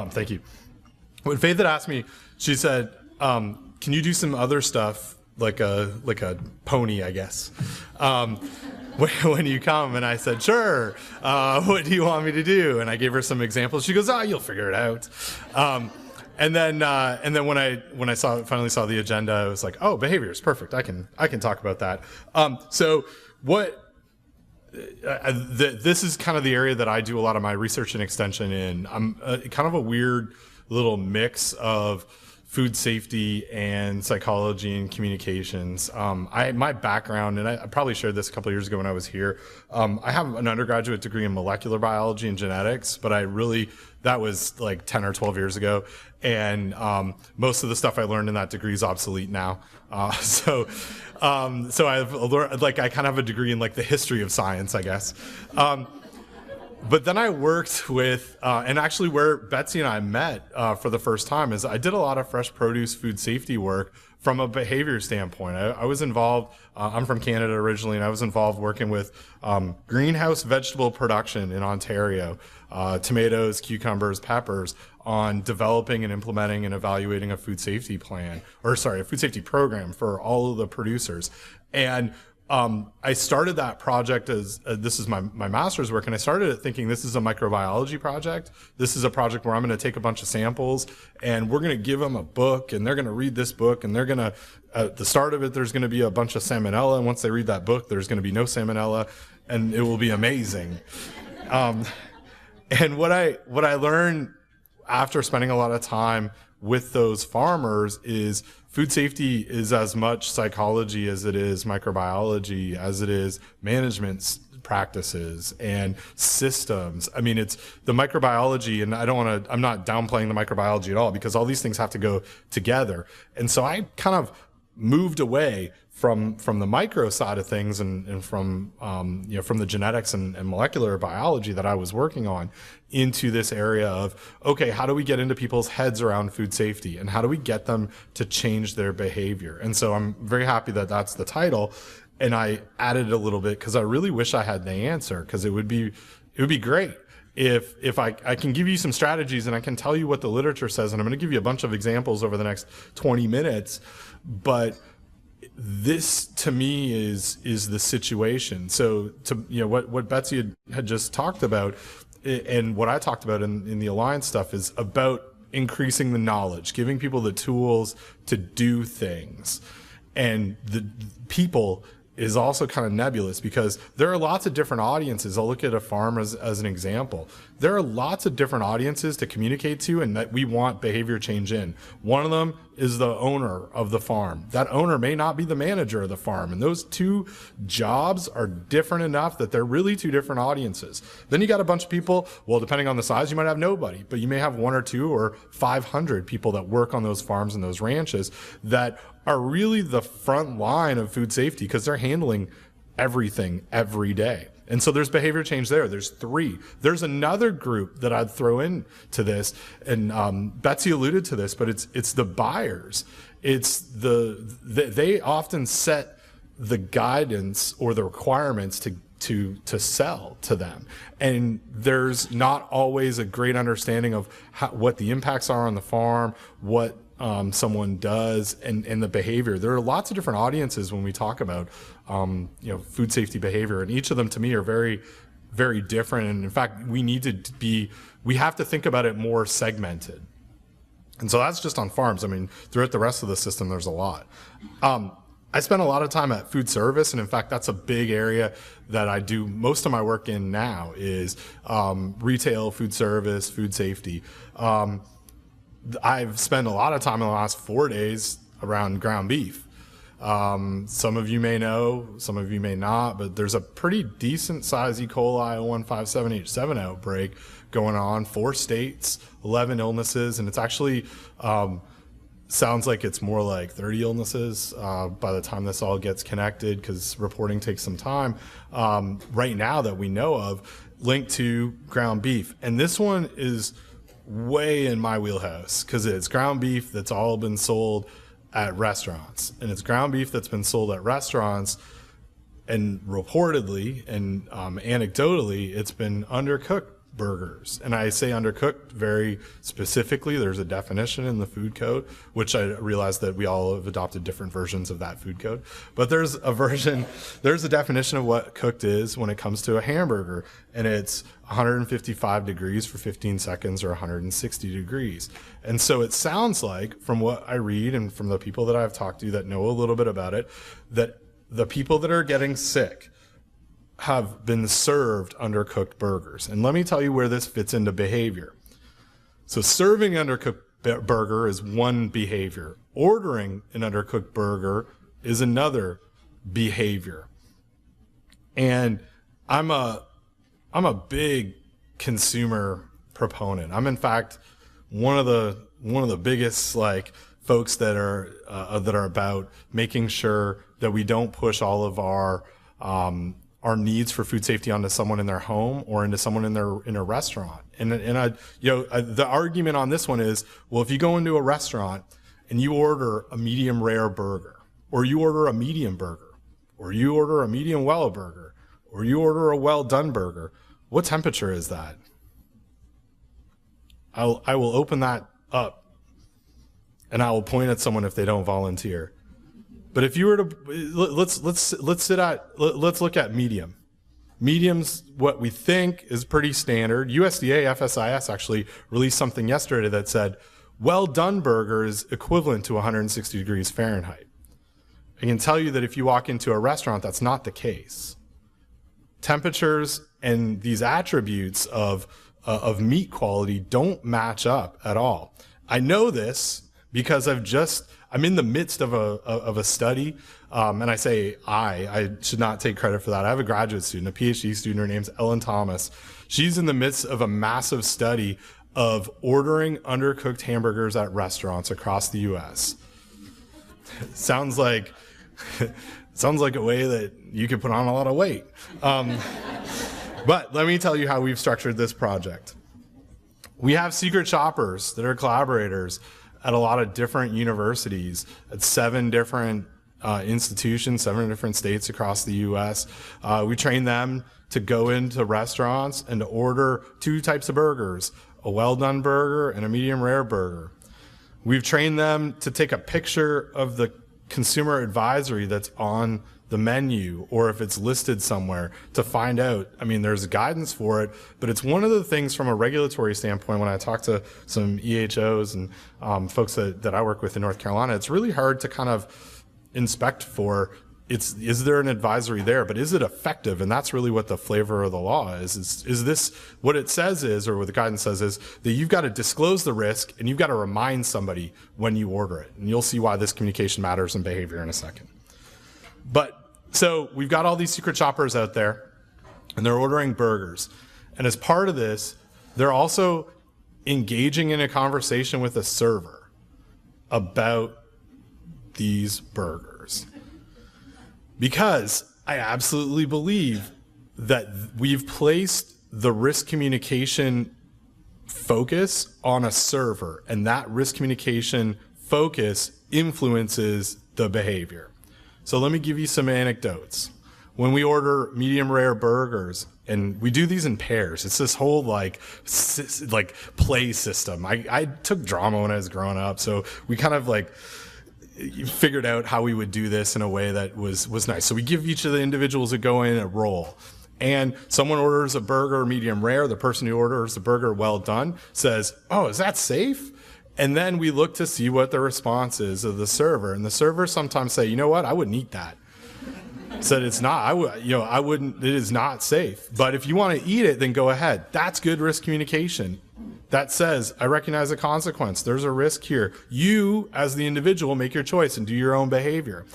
Thank you. When Faith had asked me, she said, can you do some other stuff like a pony, I guess, when you come? And I said, sure. What do you want me to do? And I gave her some examples. She goes, you'll figure it out. And then when I finally saw the agenda, I was like, oh, behaviors, perfect. I can talk about that. So what this is kind of the area that I do a lot of my research and extension in. I'm kind of a weird little mix of food safety and psychology and communications. My background, and I probably shared this a couple of years ago when I was here, I have an undergraduate degree in molecular biology and genetics, but that was like 10 or 12 years ago. And most of the stuff I learned in that degree is obsolete now. So I've learned, I kind of have a degree in the history of science, I guess. But then I worked with, and actually where Betsy and I met for the first time is I did a lot of fresh produce food safety work from a behavior standpoint. I was involved, I'm from Canada originally, and I was involved working with greenhouse vegetable production in Ontario, tomatoes, cucumbers, peppers, on developing and implementing and evaluating a food safety a food safety program for all of the producers. And I started that project as this is my master's work, and I started it thinking this is a microbiology project. This is a project where I'm going to take a bunch of samples and we're going to give them a book, and they're going to read this book, and they're going to, at the start of it, there's going to be a bunch of salmonella, and once they read that book, there's going to be no salmonella, and it will be amazing. And what I learned after spending a lot of time with those farmers is food safety is as much psychology as it is microbiology, as it is management practices and systems. I mean, it's the microbiology, and I'm not downplaying the microbiology at all, because all these things have to go together. And so I kind of moved away from the micro side of things and from the genetics and molecular biology that I was working on into this area of, okay, how do we get into people's heads around food safety, and how do we get them to change their behavior? And so I'm very happy that that's the title. And I added a little bit because I really wish I had the answer, because it would be great if I can give you some strategies and I can tell you what the literature says, and I'm going to give you a bunch of examples over the next 20 minutes. But this to me is the situation. So what Betsy had just talked about, and what I talked about in the Alliance stuff, is about increasing the knowledge, giving people the tools to do things. And the people is also kind of nebulous, because there are lots of different audiences. I'll look at a farm as an example. There are lots of different audiences to communicate to and that we want behavior change in. One of them is the owner of the farm. That owner may not be the manager of the farm, and those two jobs are different enough that they're really two different audiences. Then you got a bunch of people, well, depending on the size, you might have nobody, but you may have 1 or 2 or 500 people that work on those farms and those ranches that are really the front line of food safety, because they're handling everything every day. And so there's behavior change there. There's 3. There's another group that I'd throw into this, and Betsy alluded to this, but it's the buyers. It's they often set the guidance or the requirements to sell to them, and there's not always a great understanding of what the impacts are on the farm, what someone does, and the behavior. There are lots of different audiences when we talk about food safety behavior, and each of them to me are very, very different. And in fact, we have to think about it more segmented. And so that's just on farms. I mean, throughout the rest of the system, there's a lot. I spend a lot of time at food service, and in fact, that's a big area that I do most of my work in now is retail, food service, food safety. I've spent a lot of time in the last 4 days around ground beef. Some of you may know, some of you may not, but there's a pretty decent size E. coli 0157H7 outbreak going on, 4 states, 11 illnesses, and it's actually sounds like it's more like 30 illnesses by the time this all gets connected, because reporting takes some time right now that we know of, linked to ground beef. And this one is way in my wheelhouse, because it's ground beef that's all been sold at restaurants, and it's ground beef that's been sold at restaurants, and reportedly and anecdotally it's been undercooked burgers. And I say undercooked very specifically. There's a definition in the food code, which I realize that we all have adopted different versions of that food code. But there's a definition of what cooked is when it comes to a hamburger. And it's 155 degrees for 15 seconds or 160 degrees. And so it sounds like, from what I read and from the people that I've talked to that know a little bit about it, that the people that are getting sick have been served undercooked burgers. And let me tell you where this fits into behavior. So serving undercooked burger is one behavior. Ordering an undercooked burger is another behavior. And I'm a big consumer proponent. I'm in fact one of the biggest folks that are about making sure that we don't push all of our needs for food safety onto someone in their home or into someone in a restaurant. And the argument on this one is, well, if you go into a restaurant and you order a medium rare burger, or you order a medium burger, or you order a medium well burger, or you order a well done burger, what temperature is that? I will open that up and I will point at someone if they don't volunteer. But if you were to let's look at medium. Medium's what we think is pretty standard. USDA FSIS actually released something yesterday that said well done burger is equivalent to 160 degrees Fahrenheit. I can tell you that if you walk into a restaurant, that's not the case. Temperatures and these attributes of meat quality don't match up at all. I know this because I'm in the midst of a study, and I say I should not take credit for that. I have a graduate student, a PhD student. Her name's Ellen Thomas. She's in the midst of a massive study of ordering undercooked hamburgers at restaurants across the U.S. Sounds like a way that you could put on a lot of weight. But let me tell you how we've structured this project. We have secret shoppers that are collaborators at a lot of different universities, at 7 different institutions, 7 different states across the U.S. We train them to go into restaurants and to order 2 types of burgers, a well-done burger and a medium rare burger. We've trained them to take a picture of the consumer advisory that's on the menu, or if it's listed somewhere, to find out. I mean, there's guidance for it, but it's one of the things from a regulatory standpoint. When I talk to some EHOs and folks that I work with in North Carolina, it's really hard to kind of inspect for, is there an advisory there, but is it effective? And that's really what the flavor of the law is. Is this what it says is, or what the guidance says is, that you've got to disclose the risk and you've got to remind somebody when you order it. And you'll see why this communication matters in behavior in a second. But so we've got all these secret shoppers out there and they're ordering burgers. And as part of this, they're also engaging in a conversation with a server about these burgers. Because I absolutely believe that we've placed the risk communication focus on a server, and that risk communication focus influences the behavior. So let me give you some anecdotes. When we order medium rare burgers, and we do these in pairs, it's this whole like play system. I took drama when I was growing up, so we kind of figured out how we would do this in a way that was nice. So we give each of the individuals that go in a role. And someone orders a burger medium rare. The person who orders the burger well done says, "Oh, is that safe?" And then we look to see what the response is of the server. And the server sometimes say, "You know what? I wouldn't eat that." Said it's not. I wouldn't. It is not safe. But if you want to eat it, then go ahead. That's good risk communication. That says, I recognize the consequence. There's a risk here. You, as the individual, make your choice and do your own behavior.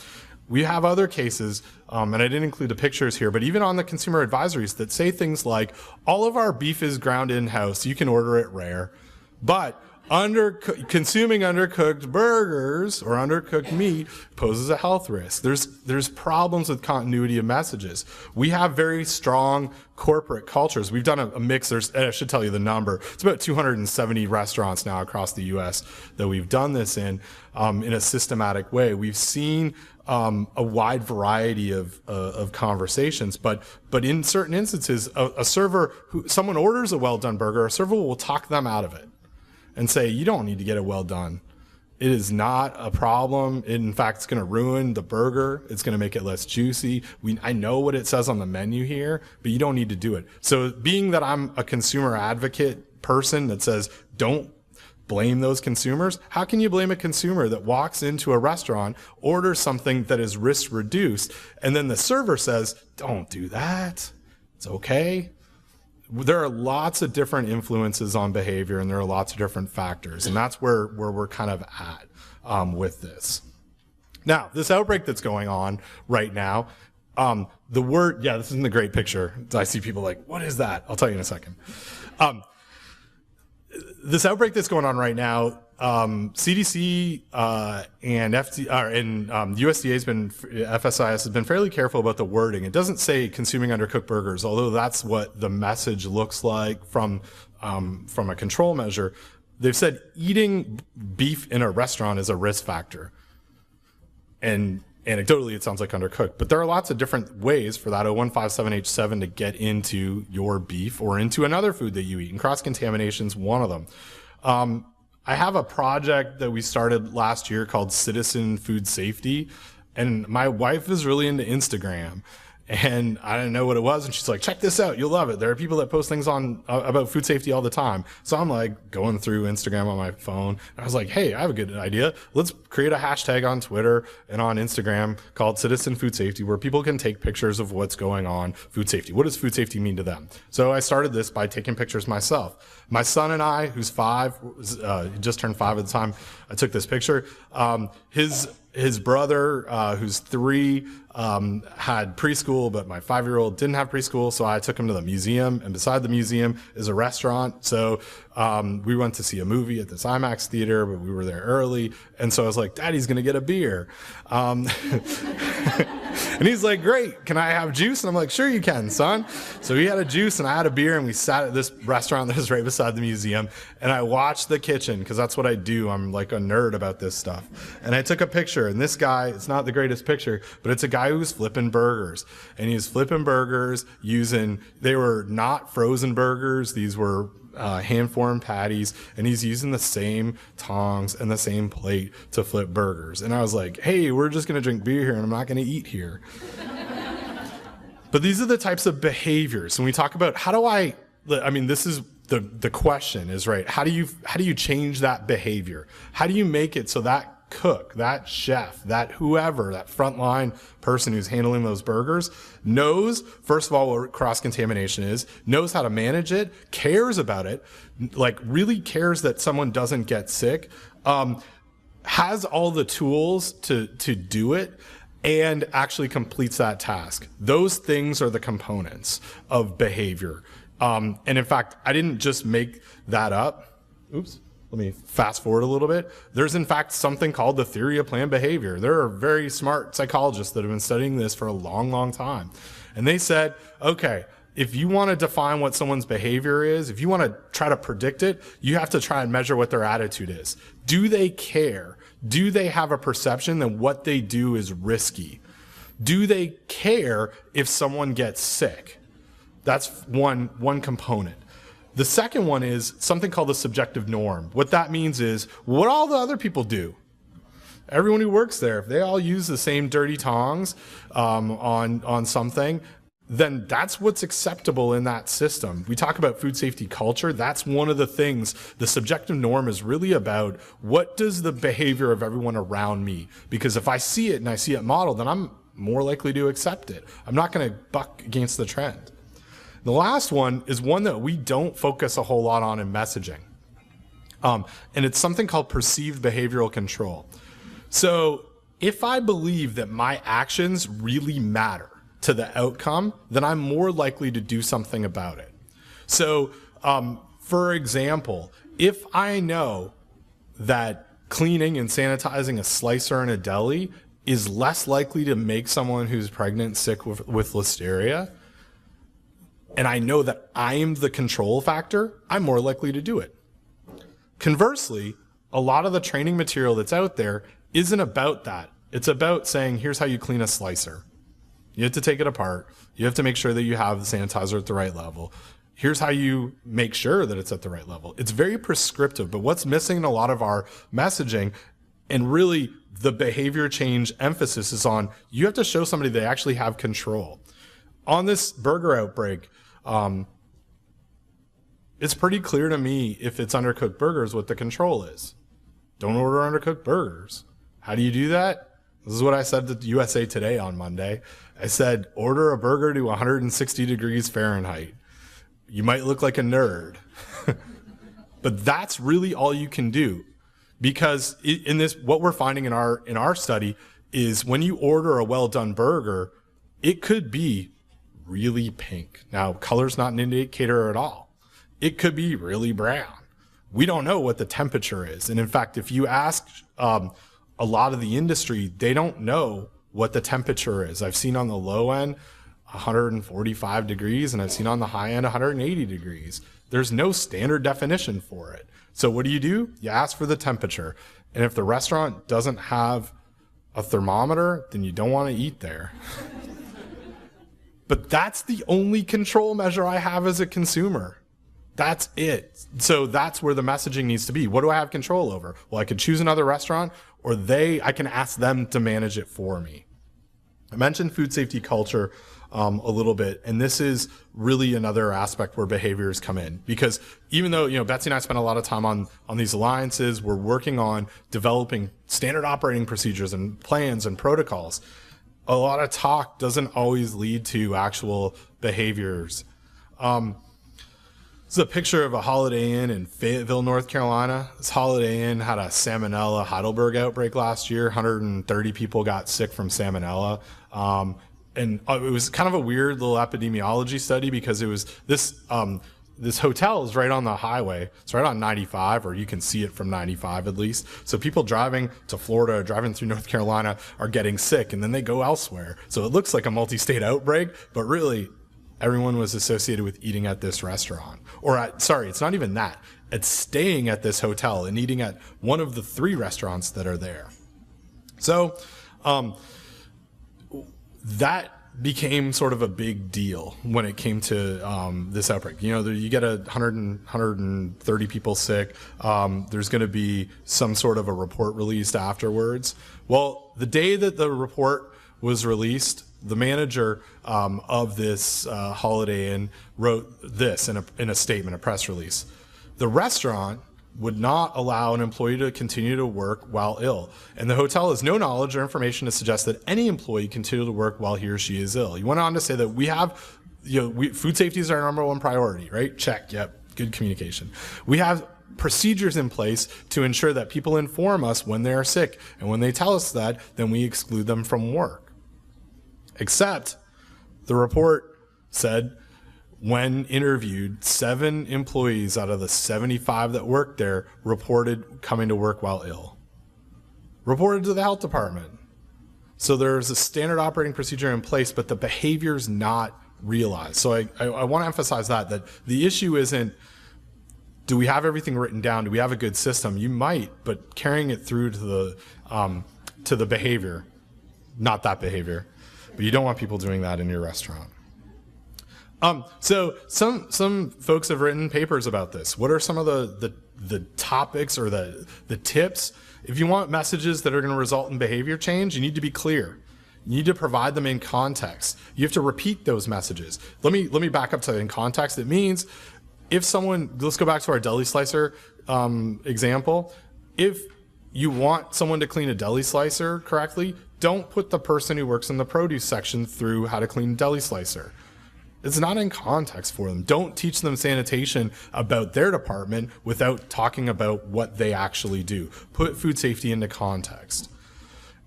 We have other cases, and I didn't include the pictures here, but even on the consumer advisories that say things like, all of our beef is ground in-house. You can order it rare. But Consuming undercooked burgers or undercooked meat poses a health risk. There's problems with continuity of messages. We have very strong corporate cultures. We've done a mix. I should tell you the number. It's about 270 restaurants now across the U.S. that we've done this in a systematic way. We've seen a wide variety of conversations, but in certain instances, a server someone orders a well done burger, a server will talk them out of it and say, you don't need to get it well done. It is not a problem. In fact, it's going to ruin the burger. It's going to make it less juicy. I know what it says on the menu here, but you don't need to do it. So being that I'm a consumer advocate person that says, don't blame those consumers, how can you blame a consumer that walks into a restaurant, orders something that is risk reduced, and then the server says, don't do that. It's okay. There are lots of different influences on behavior, and there are lots of different factors, and that's where we're kind of at with this. Now, this outbreak that's going on right now, this isn't a great picture. I see people like, what is that? I'll tell you in a second. This outbreak that's going on right now, CDC and FSIS has been fairly careful about the wording. It doesn't say consuming undercooked burgers, although that's what the message looks like from a control measure. They've said eating beef in a restaurant is a risk factor. And anecdotally, it sounds like undercooked, but there are lots of different ways for that 0157H7 to get into your beef or into another food that you eat, and cross-contamination is one of them. I have a project that we started last year called Citizen Food Safety, and my wife is really into Instagram, and I didn't know what it was, and she's like, check this out, you'll love it. There are people that post things on about food safety all the time. So I'm like going through Instagram on my phone, and I was like, hey, I have a good idea. Let's create a hashtag on Twitter and on Instagram called Citizen Food Safety, where people can take pictures of what's going on food safety. What does food safety mean to them? So I started this by taking pictures myself. My son and I, who's 5, just turned 5 at the time I took this picture, his brother, who's 3, had preschool, but my 5-year-old didn't have preschool, so I took him to the museum, and beside the museum is a restaurant. So we went to see a movie at this IMAX theater, but we were there early, and so I was like, Daddy's gonna get a beer. And he's like, great, can I have juice? And I'm like, sure you can, son. So he had a juice and I had a beer, and we sat at this restaurant that was right beside the museum, and I watched the kitchen, because that's what I do. I'm like a nerd about this stuff. And I took a picture, and this guy, it's not the greatest picture, but it's a guy who was flipping burgers. And he was flipping burgers they were not frozen burgers, these were hand-formed patties, and he's using the same tongs and the same plate to flip burgers. And I was like, hey, we're just gonna drink beer here, and I'm not gonna eat here. But these are the types of behaviors. When we talk about this is the question is, right, how do you change that behavior? How do you make it so that cook, that chef, that whoever, that frontline person who's handling those burgers knows, first of all, what cross-contamination is, knows how to manage it, cares about it, like really cares that someone doesn't get sick, has all the tools to do it, and actually completes that task. Those things are the components of behavior. And in fact, I didn't just make that up. Oops. Let me fast forward a little bit. There's in fact something called the theory of planned behavior. There are very smart psychologists that have been studying this for a long, long time. And they said, okay, if you want to define what someone's behavior is, if you want to try to predict it, you have to try and measure what their attitude is. Do they care? Do they have a perception that what they do is risky? Do they care if someone gets sick? That's one component. The second one is something called the subjective norm. What that means is what all the other people do. Everyone who works there, if they all use the same dirty tongs on something, then that's what's acceptable in that system. We talk about food safety culture. That's one of the things. The subjective norm is really about what does the behavior of everyone around me? Because if I see it and I see it modeled, then I'm more likely to accept it. I'm not going to buck against the trend. The last one is one that we don't focus a whole lot on in messaging. And it's something called perceived behavioral control. So if I believe that my actions really matter to the outcome, then I'm more likely to do something about it. So, for example, if I know that cleaning and sanitizing a slicer in a deli is less likely to make someone who's pregnant sick with listeria, and I know that I'm the control factor, I'm more likely to do it. Conversely, a lot of the training material that's out there isn't about that. It's about saying, here's how you clean a slicer. You have to take it apart. You have to make sure that you have the sanitizer at the right level. Here's how you make sure that it's at the right level. It's very prescriptive, but what's missing in a lot of our messaging, and really the behavior change emphasis, is on you have to show somebody they actually have control. On this burger outbreak, it's pretty clear to me if it's undercooked burgers what the control is. Don't order undercooked burgers. How do you do that? This is what I said to USA Today on Monday. I said, order a burger to 160 degrees Fahrenheit. You might look like a nerd, but that's really all you can do. Because in this, what we're finding in our study is when you order a well-done burger, it could be really pink. Now, color's not an indicator at all. It could be really brown. We don't know what the temperature is. And in fact, if you ask a lot of the industry, they don't know what the temperature is. I've seen on the low end 145 degrees, and I've seen on the high end 180 degrees. There's no standard definition for it. So what do? You ask for the temperature. And if the restaurant doesn't have a thermometer, then you don't want to eat there. But that's the only control measure I have as a consumer. That's it. So that's where the messaging needs to be. What do I have control over? Well, I could choose another restaurant, or I can ask them to manage it for me. I mentioned food safety culture a little bit, and this is really another aspect where behaviors come in. Because even though, Betsy and I spent a lot of time on these alliances, we're working on developing standard operating procedures and plans and protocols. A lot of talk doesn't always lead to actual behaviors. This is a picture of a Holiday Inn in Fayetteville, North Carolina. This Holiday Inn had a Salmonella Heidelberg outbreak last year. 130 people got sick from Salmonella. And it was kind of a weird little epidemiology study because it was this hotel is right on the highway. It's right on 95, or you can see it from 95 at least. So people driving to Florida, driving through North Carolina are getting sick, and then they go elsewhere. So it looks like a multi-state outbreak, but really everyone was associated with eating at this restaurant. It's not even that. It's staying at this hotel and eating at one of the 3 restaurants that are there. So that became sort of a big deal when it came to this outbreak. You get 130 people sick. There's going to be some sort of a report released afterwards. Well, the day that the report was released, the manager of this Holiday Inn wrote this in a statement, a press release. The restaurant would not allow an employee to continue to work while ill, and the hotel has no knowledge or information to suggest that any employee continue to work while he or she is ill. He went on to say that we have, food safety is our number 1 priority, right? Check. Yep. Good communication. We have procedures in place to ensure that people inform us when they are sick, and when they tell us that, then we exclude them from work. Except the report said when interviewed, 7 employees out of the 75 that worked there reported coming to work while ill. Reported to the health department. So there's a standard operating procedure in place, but the behavior's not realized. So I want to emphasize that the issue isn't, do we have everything written down? Do we have a good system? You might, but carrying it through to the behavior, not that behavior. But you don't want people doing that in your restaurant. So some folks have written papers about this. What are some of the topics or the tips? If you want messages that are going to result in behavior change, you need to be clear. You need to provide them in context. You have to repeat those messages. Let me back up to in context. It means if someone, let's go back to our deli slicer example. If you want someone to clean a deli slicer correctly, don't put the person who works in the produce section through how to clean a deli slicer. It's not in context for them. Don't teach them sanitation about their department without talking about what they actually do. Put food safety into context.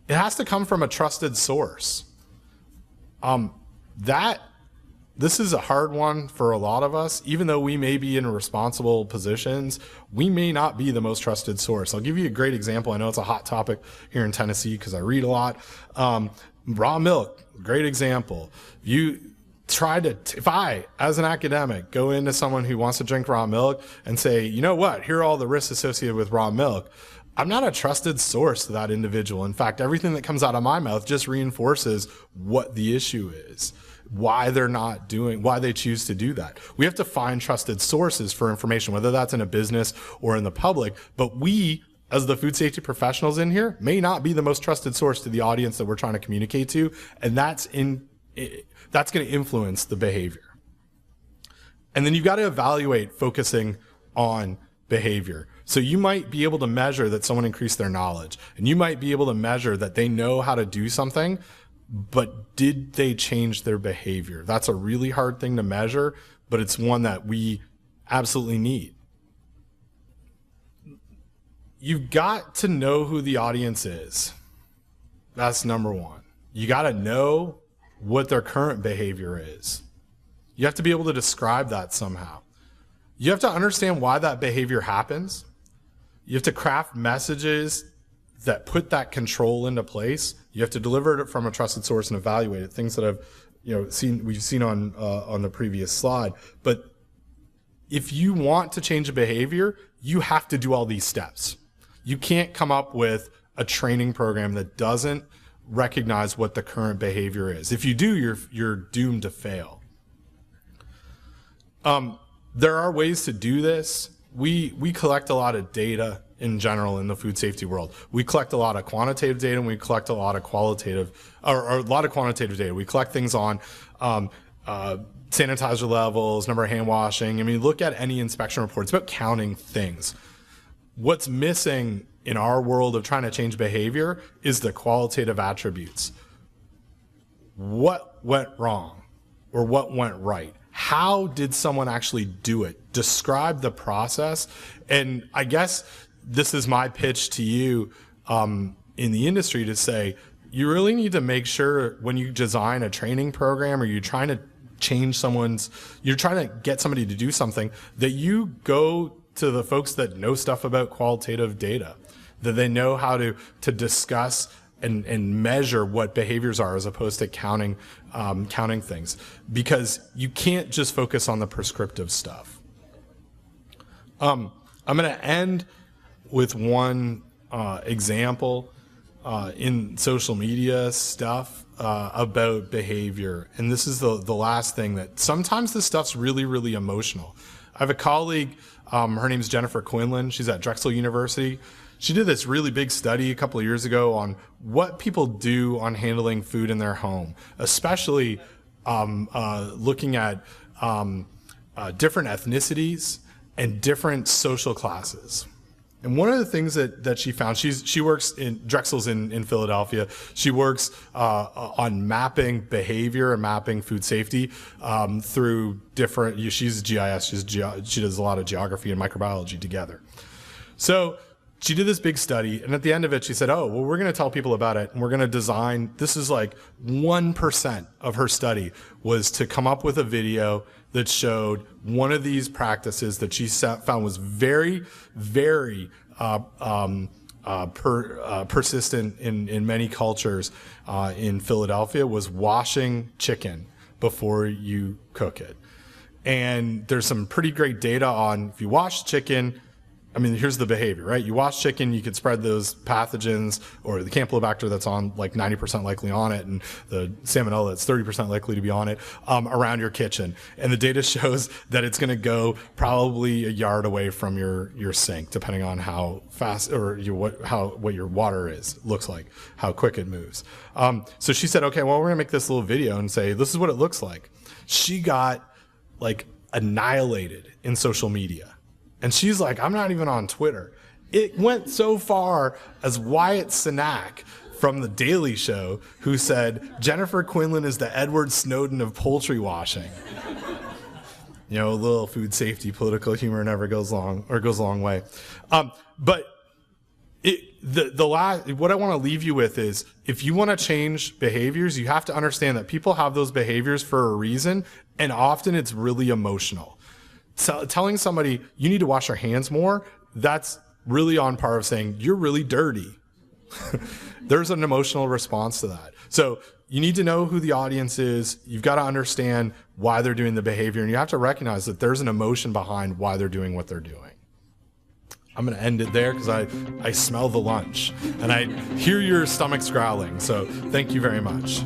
It has to come from a trusted source. That this is a hard one for a lot of us. Even though we may be in responsible positions, we may not be the most trusted source. I'll give you a great example. I know it's a hot topic here in Tennessee because I read a lot. Raw milk, great example. If I, as an academic, go into someone who wants to drink raw milk and say, you know what, here are all the risks associated with raw milk, I'm not a trusted source to that individual. In fact, everything that comes out of my mouth just reinforces what the issue is, why they choose to do that. We have to find trusted sources for information, whether that's in a business or in the public. But we, as the food safety professionals in here, may not be the most trusted source to the audience that we're trying to communicate to. And that's going to influence the behavior. And then you've got to evaluate focusing on behavior. So you might be able to measure that someone increased their knowledge, and you might be able to measure that they know how to do something, but did they change their behavior? That's a really hard thing to measure, but it's one that we absolutely need. You've got to know who the audience is. That's number one. You got to know what their current behavior is. You have to be able to describe that somehow. You have to understand why that behavior happens. You have to craft messages that put that control into place. You have to deliver it from a trusted source and evaluate it. Things that we've seen on the previous slide. But if you want to change a behavior, you have to do all these steps. You can't come up with a training program that doesn't recognize what the current behavior is. If you do, you're doomed to fail. There are ways to do this. We collect a lot of data in general in the food safety world. We collect a lot of quantitative data, and we collect a lot of qualitative, or a lot of quantitative data. We collect things on sanitizer levels, number of hand washing. I mean, look at any inspection report. It's about counting things. What's missing in our world of trying to change behavior is the qualitative attributes. What went wrong or what went right? How did someone actually do it? Describe the process. And I guess this is my pitch to you in the industry to say, you really need to make sure when you design a training program or you're trying to you're trying to get somebody to do something, that you go to the folks that know stuff about qualitative data, that they know how to discuss and measure what behaviors are as opposed to counting things, because you can't just focus on the prescriptive stuff. I'm going to end with one example in social media stuff about behavior. And this is the last thing, that sometimes this stuff's really, really emotional. I have a colleague, her name's Jennifer Quinlan. She's at Drexel University. She did this really big study a couple of years ago on what people do on handling food in their home, especially looking at different ethnicities and different social classes. And one of the things that she found, she works in Drexel's in Philadelphia. She works on mapping behavior and mapping food safety through different. She's GIS. She does a lot of geography and microbiology together. So she did this big study, and at the end of it, she said, "Oh, well, we're going to tell people about it, and we're going to design." This is like 1% of her study was to come up with a video that showed one of these practices that she found was very, very persistent in many cultures in Philadelphia, was washing chicken before you cook it. And there's some pretty great data on, if you wash chicken, I mean, here's the behavior, right? You wash chicken, you could spread those pathogens, or the Campylobacter that's on like 90% likely on it, and the Salmonella that's 30% likely to be on it, around your kitchen. And the data shows that it's going to go probably a yard away from your sink, depending on how fast or what your water looks like, how quick it moves. So she said, okay, well, we're going to make this little video and say, this is what it looks like. She got like annihilated in social media. And she's like, I'm not even on Twitter. It went so far as Wyatt Cenac from The Daily Show, who said, Jennifer Quinlan is the Edward Snowden of poultry washing. You know, a little food safety, political humor never goes a long way. But What I want to leave you with is, if you want to change behaviors, you have to understand that people have those behaviors for a reason, and often it's really emotional. So telling somebody you need to wash your hands more, that's really on par of saying you're really dirty. There's an emotional response to that. So you need to know who the audience is. You've got to understand why they're doing the behavior, and you have to recognize that there's an emotion behind why they're doing what they're doing. I'm going to end it there because I smell the lunch and I hear your stomachs growling. So thank you very much.